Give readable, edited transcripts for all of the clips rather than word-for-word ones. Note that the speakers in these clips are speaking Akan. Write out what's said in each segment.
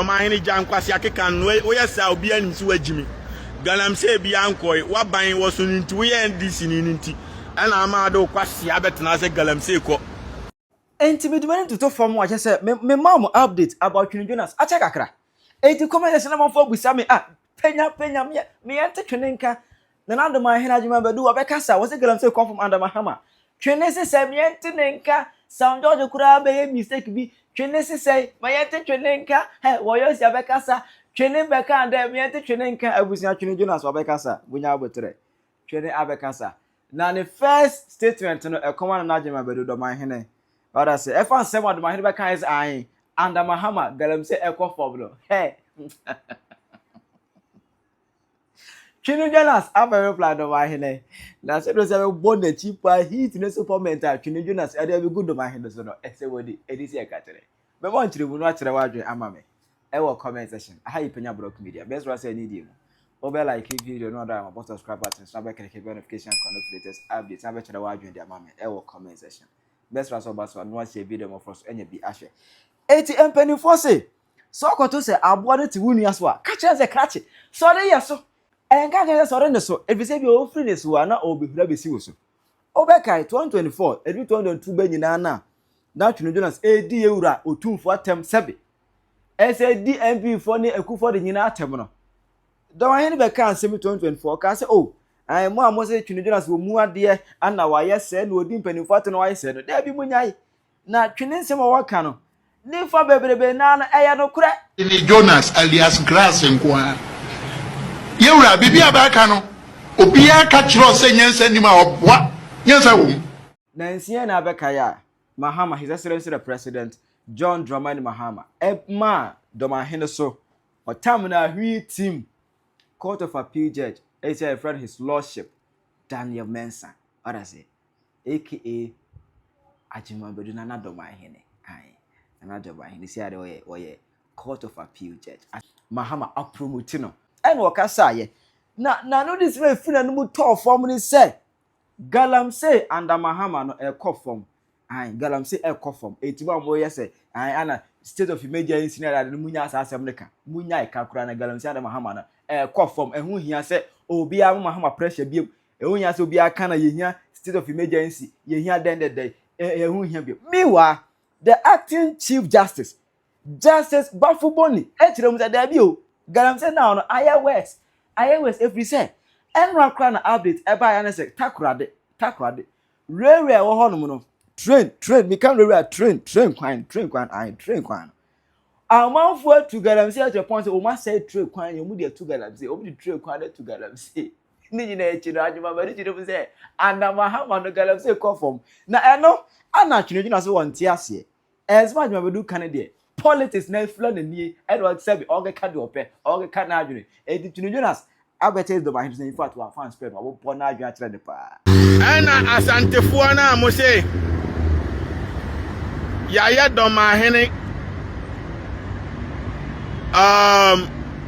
Dormaahene nkwasea keka no we yesa obi ani si wagimi Galamsey bi ankoi waban wo so nti we NDC ni nti ana ama do kwasea betena se Galamsey ko enti me demand to form wa say me mom update about Twene Jonas acha kakra enti comment section na fo busa me Penyah me ente Twene nka na Dormaahene adwuma bedu obekasa wo se Galamsey come from under Mahama Twene se me ente nka sound George kura be mistake bi Twene se me ente Twene nka wo yo si obekasa Twene beka and me ente Twene nka abusia Twene Jonas obekasa bunya abotre Twene abekasa na the first statement no e come na adwuma bedu Dormaahene what I say if I say what Dormaahene beka is I under Mahama Galamsey echo formula hey Twene Jonas aba reply Dormaahene na say do say born the cheaper heat no supplement Twene Jonas e dey be good Dormaahene so no e say wodi e dey see akatere me bon kire mu no akere wadwe ama me e wo comment section aha Penyah block media best wa say need you over like video no da ma subscribe button so ba kere notification connect latest updates na be kire wadwe dey ama me e wo comment section best wa so ba so no share video mo for so enya bi ahwe eti empany for say so koto say abo no ti wunu aso a ka kire say crache so dey yeso enga ga so re ne so e bi say bi o free ne so na o be hura be si wo so obekai 2024 edu 2022 be nyina na Twene Jonas edi ewura otumfo atem sebe SAD MP for ne akufo de nyina atem no Dormaahene be kan sem 2024 ka say oh ai mo amo say Twene Jonas wo mu ade ana wa yese na odi mpanimfo ato no wa yese no da bi munyai na Twene nsem wa ka no ni fa bebrebe na eya no kure Twene Jonas alias grass nkwa yewura bibi abaka no obi aka kiro say nyensa nim a obwa nyensa wo na nsia na abeka ya Mahama, His Excellency the President, John Mahama, Emma Dormaahene so, or Tamina Hui team, Court of Appeal Judge, a friend His Lordship, Daniel Mensah, what I say, aka Ajima Bedunana Dormaahene, another Dormaahene, see how they were Court of Appeal Judge, Mahama Apromutino, and Wakasa, no, this way, Fina no more formally say, Galamsey under Mahama no a call form. Galamsey e confirm etiba mo yese ana state of emergency na da munya asasem ne ka munya e ka kura na Galamsey ada Mahama na e confirm ehu hia se obi a Mahama pressure biem ehu hia se obi aka na yehia state of emergency yehia den ehu hia biem meanwhile the acting chief justice Bafuboni e kire mu da bi o Galamsey now no iOS every say enra kura na update e ba ya na se takurade rare wo hono no train me can really train kwan amanfo to Galamsey at your point o ma say train kwan you mu dey to Galamsey o mu dey train kwan to Galamsey ni nyina e chi no adwuma ba ni chi no say and Mahama no Galamsey come from na eno ana Twene Jonas won ti ase as much me do kan dey politics na flow na nie Edward Sebi ogeka de ope ogeka na adwene e di Twene Jonas abete Dormaahene in fact wa fans pay ma wo po na adwene atre de pa ana asantefo na mo say Yaya Dormaahene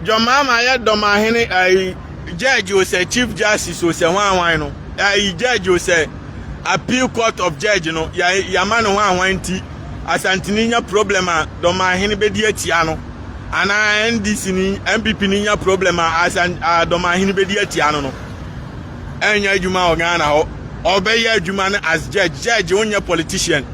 John Mahama ya Dormaahene ai judge o say chief justice o say wan no ai judge o say appeal court of judge no ya man wan ti asantini nya problem a Dormaahene be di atia no ana NDC ni MPP ni nya problem a Dormaahene be di atia no enya adwuma o Ghana ho obey adwuma no as judge onya politician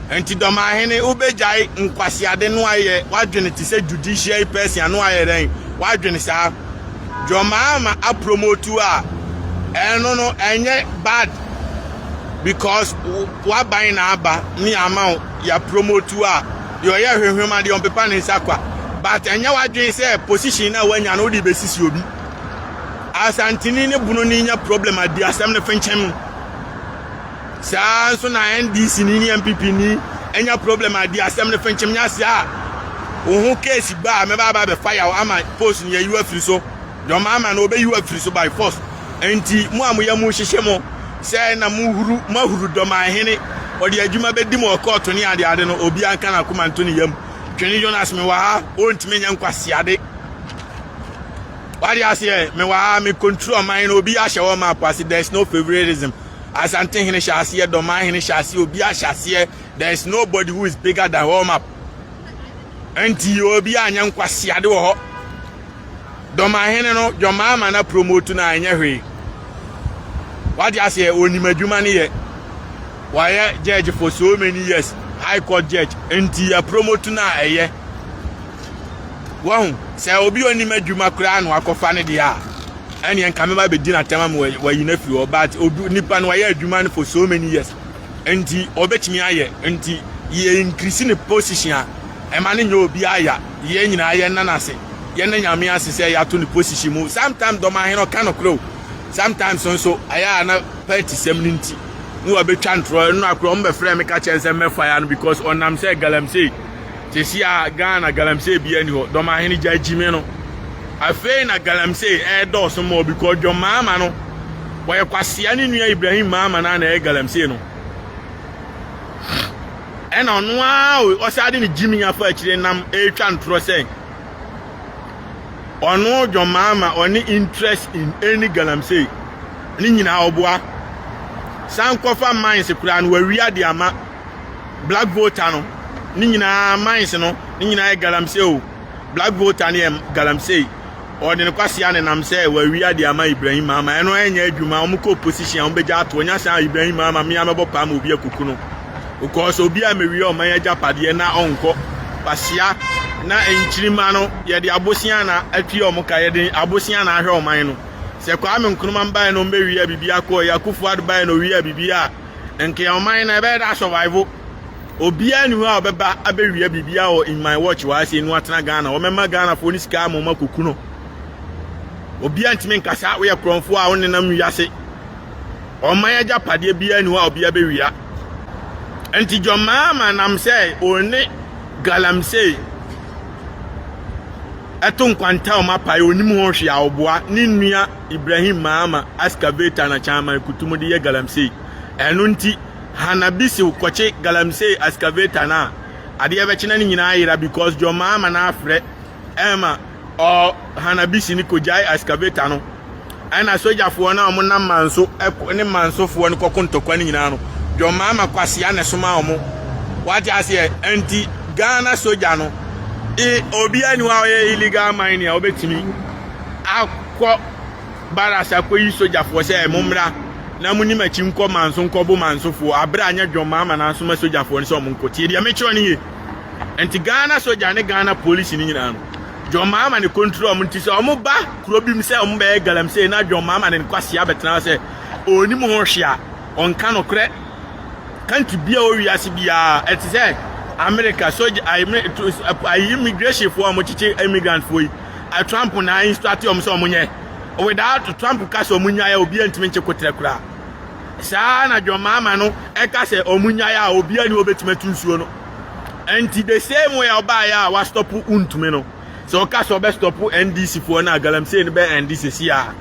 enti Dormaahene ubejai nkwasea de no aye wadwene ti se judiciary person no aye den wadwene sa John Mahama a promote a eno no enye bad because waban na aba ni amount ya promote a yo ye hwehwema de on pepa ne sakwa but enye wadwene se position na wanya no de besisi obi asantini ne bunu ni nya problem adi asem ne fenchem so na NDC ni MPP ni enya problem adi asem ne fenchem nya sia ohu case ba me ba be fire ama post ni you free so John Mahama no be you free so by force enti mu amoya mu hyehye mo say na mahuru Dormaahene odi adwuma be di mo court ni ade no obi anka na komanto ni yam Twene Jonas me wa ha ontime nya nkwasea de wadi ase me wa ha me control mine obi a hye wo ma pass there is no favoritism Asante hene shasiye Dormaahene shasiye obi a shasiye there is nobody who is bigger than warm up enti obi anya nkwasea de wo ho Dormaahene no John Mahama na promote na anya hwe what you say onimadwuma ne ye why judge for so many years high court judge enti ya promote na eye won say obi onimadwuma kura no akofa ne de a ene en kamema be di na tema mo wa yina fi o but obi nipa no ya adwuma ne for so many years enti obetimi aye enti ye increase ne position a e ma ne nyo obi aya ye nyina aye nanase ye na nyame asese ya to ne position mu sometimes Dormaahene kan okro sometimes so aya na party semninti no obetwa ntro no akro mbe frame ka chense me fire no because onam say Galamsey te si a Ghana Galamsey bi ani ho Dormaahene jajime no afei na Galamsey do so mo because John Mahama no boy kwasea ni nua Ibrahim Mahama na Galamsey no ena ono a o sade ni jimi afa akire nam twa ntro say ono John Mahama oni interest in any Galamsey ni nyina oboa sankofa mines kura no wawia de ama black voter no ni nyina mines no ni nyina Galamsey o black voter ne Galamsey o de kwasea ne nam say wawia de ama Ibrahim Mahama eno enya adwuma o mko opposition o beja ato nya say Ibrahim Mahama mi amebo pa ma obi akuku no because obi a mewi o man agapade na onko kwasea na enchirima no ye de abosia na atwi o muka ye de abosia na ahwe o man no se kwa me nkruma mba no mbewi a bibia ko ya kufu adbai no wi a bibia nke o man na be da survive obi a ni ho a obeba abewi a bibia o in my watch wa say no atena Ghana o mema Ghana fo ni sika mo makoku no obi a ntime nkasa we kronfo a won nam wiase o man agapade bia ni ho a obi a bewi a enti John Mahama nam say oni Galamsey eton kwanta o mapai onim ho hwe a oboa ni nua Ibrahim Mahama excavator na chama kutumu de ye Galamsey enu nti hanabisi ukoche Galamsey excavator na ade e be chena ni nyina ayira because John Mahama na afre ema o hanabisi ni ko Gyae excavator no ana sojafo na o na manso ne mansofo ne kokontokwa ni nyina no John Mahama kwasea ne soma omo what you say anti Ghana soja no obi aniwa oye illegal mining obetimi akọ barasa ko yi soja fo se momra na muni machi nko manso nko bo manso fo abra anya John Mahama na soma soja fo ne so mo nko tie dia me chiro ni anti Ghana soja ne Ghana police ni nyina no John Mahama ne control mo nti se omo ba kurobim se omo be Galamsey na John Mahama ne kwasea betena se oni mo ho hwea onka no kre kanti bia o wiase bia eti se America soja immigration for mochiche immigrant for a Trump na instruct om so omunye without Trump ka so omunya ya obi antime nche kotre kura sa na John Mahama no e ka se omunya ya obi ani obetime tunsuo no anti the same way oba ya wa stop untume no so ka so be stop NDC for na Galamsey ne be NDC sia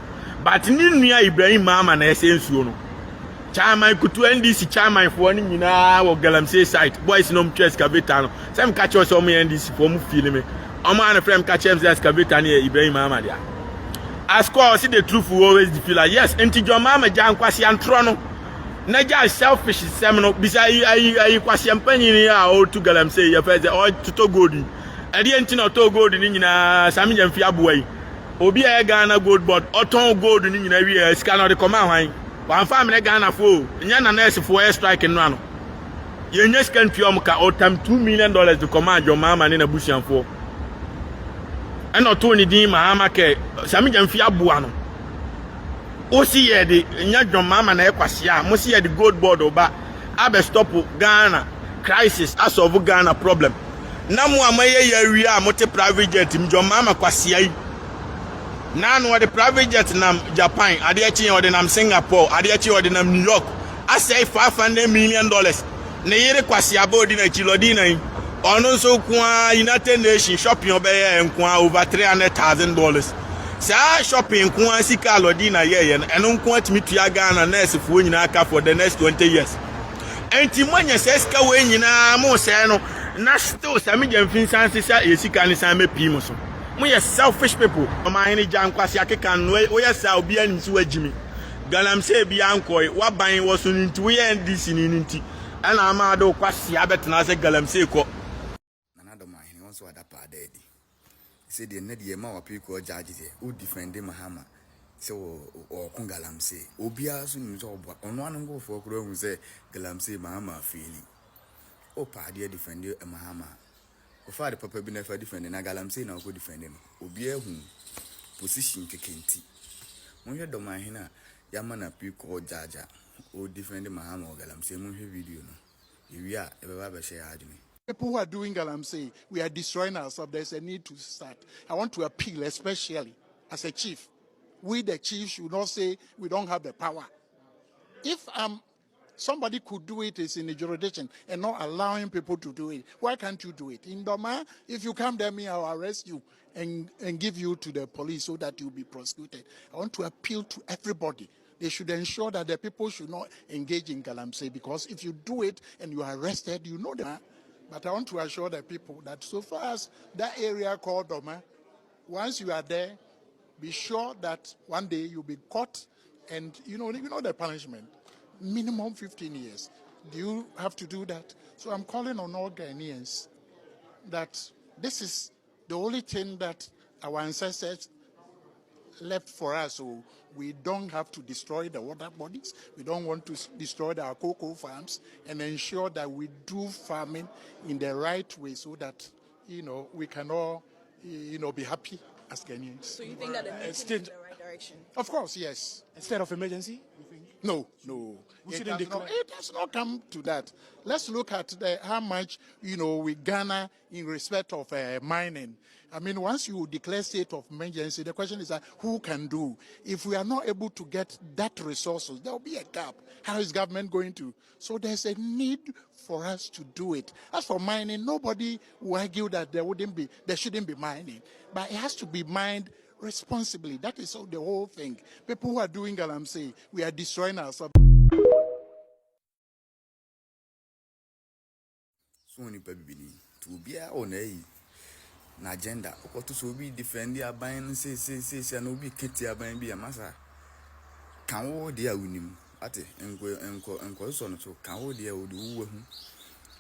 but ni nua Ibrahim Mahama na esensuo no chairman kutu NDC chairman for ni nyina wo Galamsey site boys no mtwe excavator no sem catch us o NDC for mu feel me o man frame catch em excavator na Ibrahim Mahama dia as call see the truth will always feel like yes enti John Mahama ja nkwase antro no na ja selfish sem no bisa ayi kwase mpanyin ya o to Galamsey ya feze o to gold e di enti no to gold ni nyina sami jamfi aboai obi a Ghana gold board o ton gold ni nyina wi sika no de koma hwan wan family Ghana fo nya na nurse for air strike no ano ye nya scan tuom ka o tam $2 million to command John Mahama ne na busianfo eno to ni din Mahama ke sami jamfi aboa no o si ye de nya John Mahama na ekwasea mo si ye de gold board oba abe stop Ghana crisis as of Ghana problem na mo amaye ya wi a mo te private jet John Mahama kwasea yi Nan what the private jet nam Japan, Adiachi or the nam Singapore, Adiachi or the nam New York. I say $500 million. Neyere kwasi abodi na chilodina. Ono so kwa United Nations shopping obeye and kwa over $300,000. Sa shopping kwa sika lodina ye and kwa timitu Ghana nurse for nyina for the next 20 years. Enti mwanya seska we nyina mo se no na still sami jamfin sansisa esika ni san me pi mo so. We are selfish people. Dormaahene ja nkwasea keka no we yesa obi ani so agimi Galamsey bia nkoi wa ban wo so nti we NDC ni nti ana ama do kwasea betena se Galamsey ko Nana Dormaahene won so adapa say the net ye ma appeal court judges who defend Mahama. So or Galamsey. Obia soon on one go for who say Galamsey Mahama feeling. O party defend you a Mahama. O father papa be never defending a Galamsey now go defending. Obia whom position kenti. When you Dormaahene Yamana appeal court judge o defend Mahama or Galamsey mun video no. You are ever share argument. People who are doing Galamsey, we are destroying ourselves. There's a need to start. I want to appeal, especially as a chief. We, the chief, should not say we don't have the power. If somebody could do it, it's in the jurisdiction and not allowing people to do it. Why can't you do it? In Dormaahene, if you come there, I'll arrest you and give you to the police so that you'll be prosecuted. I want to appeal to everybody. They should ensure that the people should not engage in Galamsey, because if you do it and you are arrested, you know that. But I want to assure the people that so far as that area called Dormaahene, once you are there, be sure that one day you'll be caught, and you know the punishment, minimum 15 years. Do you have to do that? So I'm calling on all Ghanaians that this is the only thing that our ancestors left for us, so we don't have to destroy the water bodies. We don't want to destroy our cocoa farms, and ensure that we do farming in the right way so that we can all be happy as Ghanaians. So you think that the movement is in the right direction? Of course, yes. Instead of emergency, you think? No. It has not come to that. Let's look at how much we garner in respect of mining. I mean, once you declare state of emergency, the question is who can do? If we are not able to get that resources, there will be a gap. How is government going to? So there's a need for us to do it. As for mining, nobody will argue that there shouldn't be mining, but it has to be mined responsibly. That is the whole thing. People who are doing Galamsey, we are destroying ourselves. So many people to be on na agenda. Oko to so be defend their buying say no be kitty aban be a massa. Can wo dia unim ate enko so no so can wo dia wo de wo hu.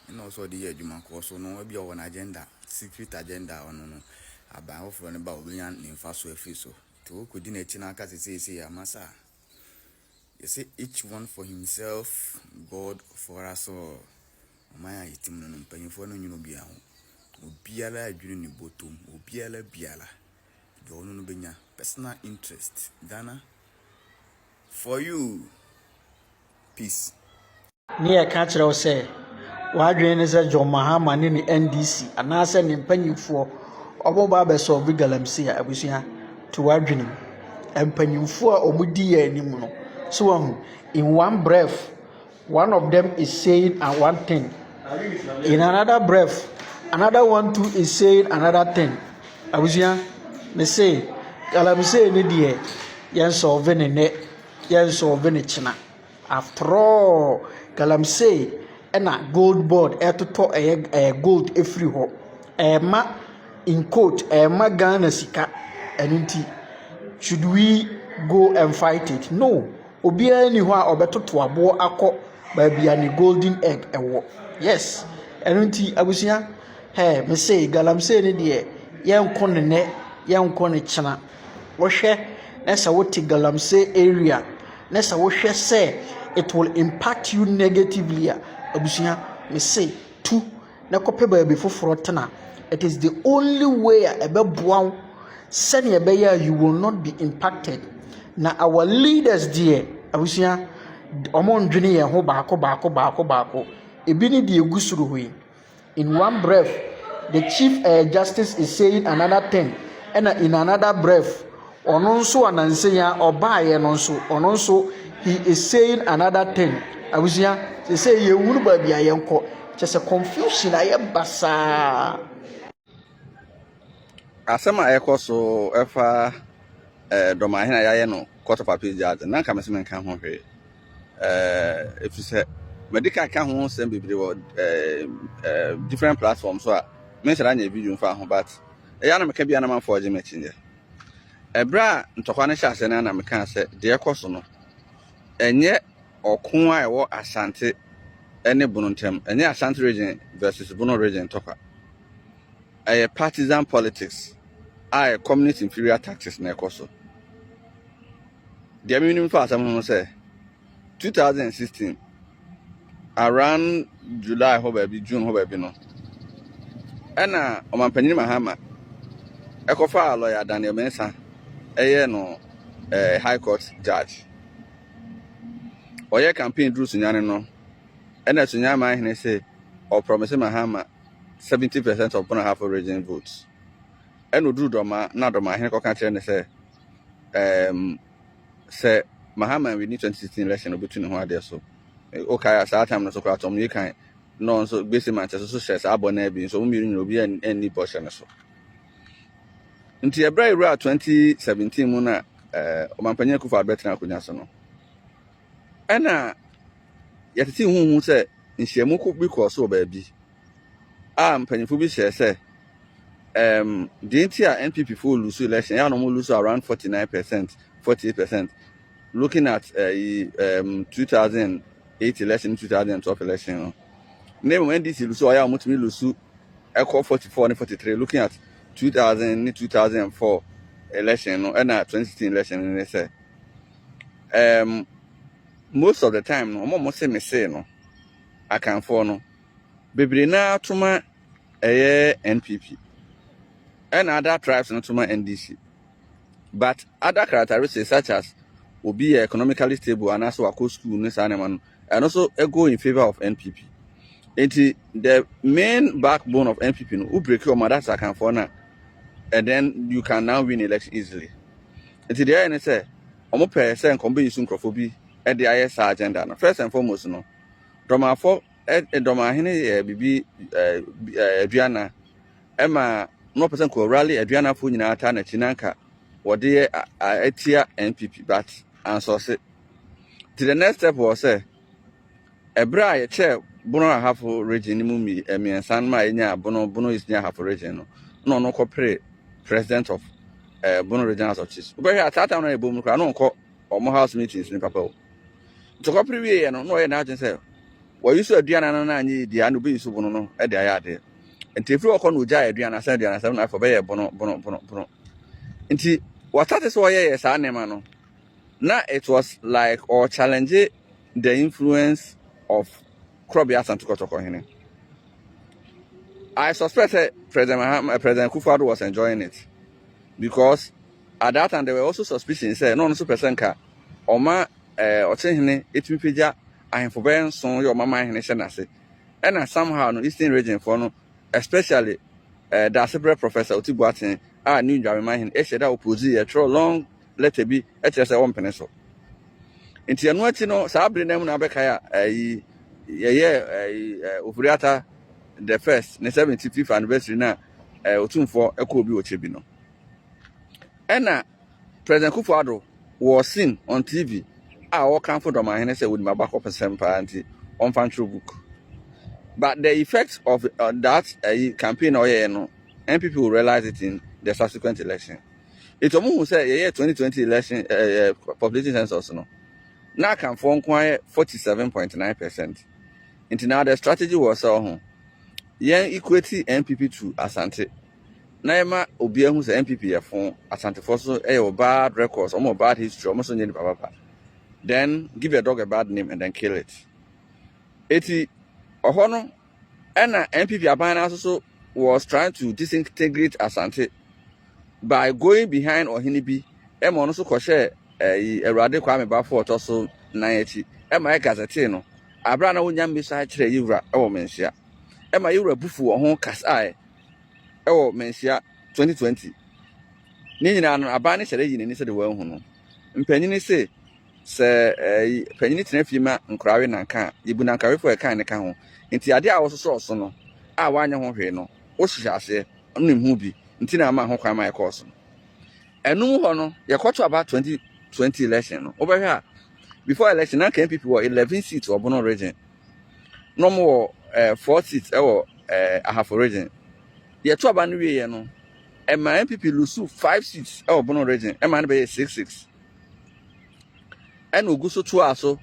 And also the adwuma ko so no be on agenda, secret agenda on no. Aban wo fro ne ba obian nimfa so afi so. To ko di na chi na aka say a massa. You say each one for himself, God for us all. My itim no mpanyimfo no nyino bia ho. Obiala adwene ni botom, obiala biala. The ono no benya personal interest. Ghana for you. Peace. Near catcher or say, why drain is a John Mahama in the NDC, and I send him penny for Obo Babes or Galamsey, I was here to Adrian and penny for Omudia anymore. So, in one breath, one of them is saying one thing. In another breath, another one too is saying another thing. I was here, they say, Galamsey, Nidia, yan solving a net, yan solving a china. After all, Galamsey, and a gold board, to talk a gold every hole. Ma in court, ma Ghana sika, and should we go and fight it? No. Obia anywhere or better to a boy ako by be any golden egg a war. Yes, and I was here. Hey, me say Galamsey ni dear, young corner net, young corner chana. Washe, Nessa what Galamsey area. Nessa washe say it will impact you negatively. Abusia, me say two. Na kope ba before frotana. It is the only way a bebuan send your beya you will not be impacted. Na our leaders dear, abusia, omon dwene ye ho baako. Ebi ni de egusuru hui. In one breath, the Chief Justice is saying another thing, and in another breath, ononso anansenya obaye ononso he is saying another thing. Abusia, they say ye wunu ba bia yenko. Just a confusion aye basa. Asema eko so efa Dormaahene aye no court of appeal judge na nka mesem nka ho hwe if you say medical can ho send bebre different platforms so me shara nya video fa ho but ya na meka bia na man for je mechinje ebra ntokwa ne hyase na meka se de ekoso no enye okun a ewo Asante ene Bonontem enye Asante region versus Bono region tokwa partisan politics I community inferior taxes na ekoso. The minimum for some say 2016 around July ho baby June ho baby no. Ena Omanpanyin Mahama ekofa lawyer Daniel Mensah no high court judge. Oye campaign through Sunyane no. Ena Sunyane say or promising Mahama 70% of Dormaahene region votes. And Udru Dormaahene ko kan kire say say Mahama we need 2016 election between ho ade so. Okay, at that time no so kwat you kan no so basic man so shares abona bi so mi ni obi any portion so. Nti ebra ira 2017 mu na Omanpanyin Kufa betina akunya so no. Ena yatete hu say nhyiamu ko bi ko so ba bi. Mpanyinfo bi share say the entire NPP for lose election, yeah, no more lose around 49%, 48%. Looking at 2008 election, 2012 election, name when this lose, I am lose equal 44 and 43. Looking at 2004 election, and 2016 election, and they say, most of the time, no, almost say me say no, I can follow. Baby na tuma NPP. And other tribes not to my NDC. But other characteristics such as will be economically stable and also a school and also go in favor of NPP. The main backbone of NPP who break your mother's account for now, and then you can now win election easily. The end say, Omo person and combi soon crofobia at the IS agenda. First and foremost, no Dormaahene bibi Diana Emma. No person could rally Adriana Funina Tana Chinanka or dear Etia NPP, but answer it. To the next step was a bra chair, Bono half region mummy, and San Maina, Bono is near half region. No corporate president of Bono regional office. But here at that time, I boom cranon call or more house meetings in Papa. To copy and no an agent say, well, you saw Diana and the Anubi Subono at the Ayade. And if you are going to Gyae, Diana said, Diana said, I forbade bono. And what that is why yes, I know. Now it was like or challenge the influence of Krobias and Tukotoko. I suspected President Kufa was enjoying it because at that time there were also suspicions. Say no super senka Oma or Chehine, it will be I am forbearing son your mama in Shenase. And somehow no Eastern region for no. Especially the separate professor Otibuatin, new Dormaahene, that opposite a troll long letter be HSA 1 pencil. In Tianuatino, Sabri Nemuna Becaya, Ufriata, the first, the 75th anniversary now, Otun for a Kobi Ochibino. And President Kufuado was seen on TV. I all come for Dormaahene with my backup and party on Fantrue book. But the effects of that campaign NPP will realize it in the subsequent election. It's almost who say 2020 election population census no. Now can form quite 47.9%. Into now the strategy was equity NPP to Asante. Naima Obia who's NPP phone Asante for so bad records, almost bad history, almost on papa. Then give a dog a bad name and then kill it. 80 Ohono and NPP Abana also was trying to disintegrate Asante by going behind Ohinibi. Emma also share a radical Kwame Bafort also 90. Emma Gazetino. Abrana Unyam beside Yura or Mensia. Emma Yura Bufu or Home Casai or Mensia 2020. Nina Abani said in the world. Penny say, Sir Penny Tenefima and Craven and Can, Ibuna carry for a kind of can. Inti ade a woso so no a wanya ho hwe no wo hihase onim hu bi inti na ma ho kwan my course enum ho no ye kwato about 2020 election no obehwe before election na NPP were 11 seats or Bono region no more 4 seats or half region ye to aba no wie no e ma NPP lose 5 seats or Bono region e ma no be 66 and oguso to aso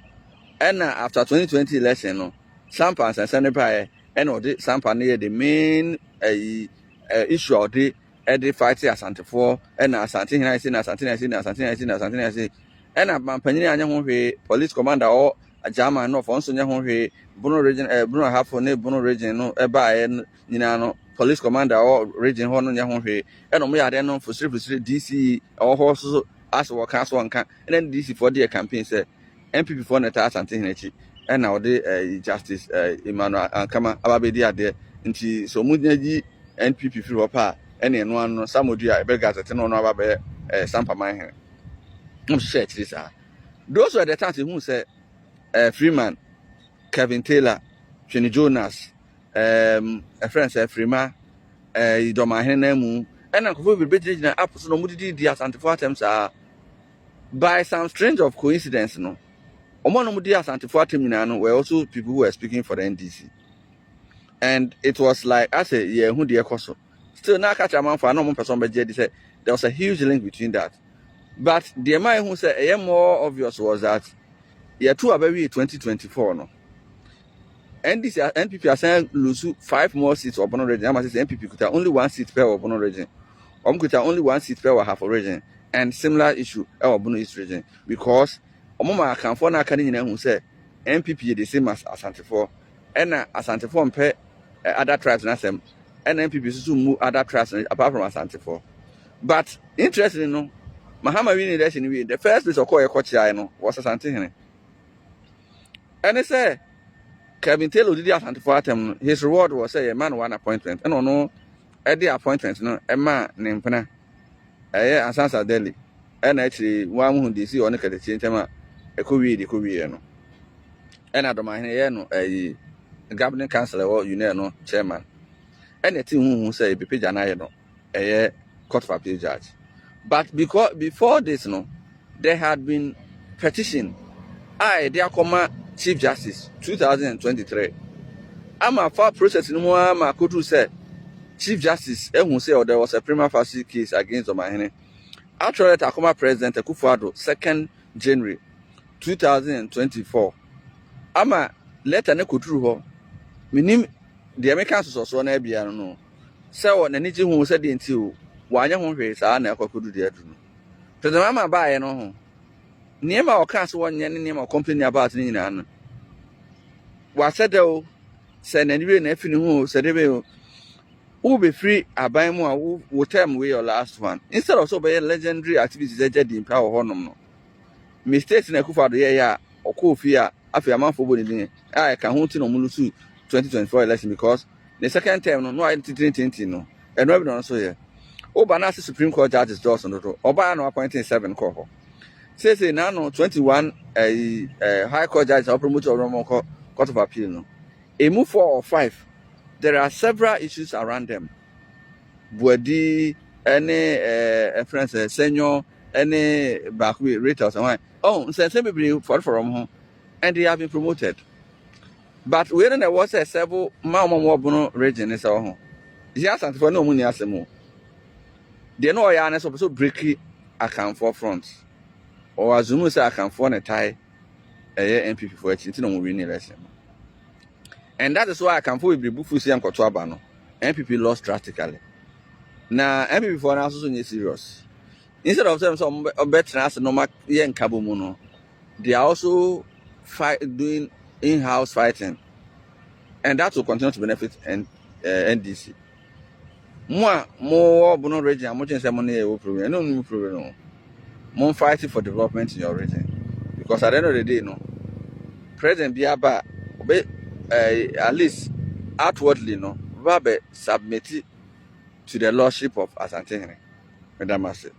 and after 2020 election no Sampans and Senator and or the Sampan near the main issue of the ɛde fight asante for ɛna asante hina ese na asante na ese na asante na ese na asante na ese ɛna mampanyini anya ho hwe police commander o ajama no for nso nya ho hwe Bono region Bono Hafo ne Bono region no ɛba nyina no police commander o region ho no nya ho hwe ɛna mo yade no fosiri DC ɛwɔ ho so as wɔ ka so nka ɛna DC for the campaign say MPP for na ta asante hina chi ɛna ɔde justice Emmanuel Ankama ababedi ade nti so mu nyaji NPP firi hɔ pa ɛna eno ano Samodu a ɛbɛ gazette no ababe Sampa Manhene no share chiri sa those were the times who say Freeman Kevin Taylor Twene Jonas a friend say Freeman Dormaahene mu ɛna nkofo bi begina up so no mu di asante for attempts by some strange of coincidence no omo no mu di asante for attempt no were also people who were speaking for the NDC. And it was like, I say, yeah, who the ekoso. Still, now catch a man for no person, but there was a huge link between that. But the man who said, more obvious was that, yeah, 2 are very 2024, no. NDC, NPP are saying lose 5 more seats or Bono region. I must say, NPP could have only 1 seat per Bono region. Could have only 1 seat per half a region. And similar issue, our Bono East region. Because, Omoma can for na Canadian who said, NPP the same as Asante 4. And Asante 4 pay other tribes and them and NPP to move other tribes apart from Asante 4. But interestingly, no, Mahama winning election the first place of call a coach was Asante Hene. And they say Kevin Taylor did Asante 4 attempt. His reward was a man 1 appointment. And no at the appointment, no, a man named Penyah, Asansa Delhi. And actually one who DC on the change them a Korea, no. And I don't mind a governing councillor or no chairman. Anything who say be paid a court of appeal judge. But because before this, no, there had been petition. Dear Chief Justice 2023. I'm a far process no more. I could say Chief Justice who say there was a prima facie case against Dormaahene. Actually, Takoma President Akufo-Addo 2nd January 2024. I'm a letter ne kuturu minim the Americans so na bia no say wo na niji hu say de nti o wanya ho hwe saa na akokodu de adu no president mama baaye no ho niema o kan so wonye ne niema complain about ni nyina no wa said o say na niwe na afini hu say de be o be free aban mu a wo term we your last one instead of so be legendary activities e jadi mpa ho honom no mistakes na Akufo-Addo ye ya okofi a afi amanfo bo ni din a ka ho ti no mulusu 2024 election because the second term no identity no and no be no so here Obana Supreme Court judges Johnson no Obana appointing 7 call say now no 21 high court judges are promoted or court of appeal no a move 4 or 5 there are several issues around them Buadi any friends senior any back rate or something oh say be for from home and they have been promoted. But when there was a several Bono region is our home. Yes, and for no money as a more. They know I am also breaky account for front. Or as you say, I can form a tie a MPP for a chintin winning election. And that is why I can fully be Bufusi and Kotwabano. MPP lost drastically. Now, MPP for an also serious. Instead of them some better as no mac yen Kabumuno, they are also doing in-house fighting, and that will continue to benefit NDC. More Bono region, I'm watching some money will prove no new problem. More fighting for development in your region, because at the end of the day, no President Biaba, at least outwardly, no, Babe submitted to the lordship of Asante Hene. Madam Master.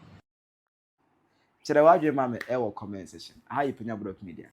Chede wadwe mame e wo comment section. How you Penyah Media.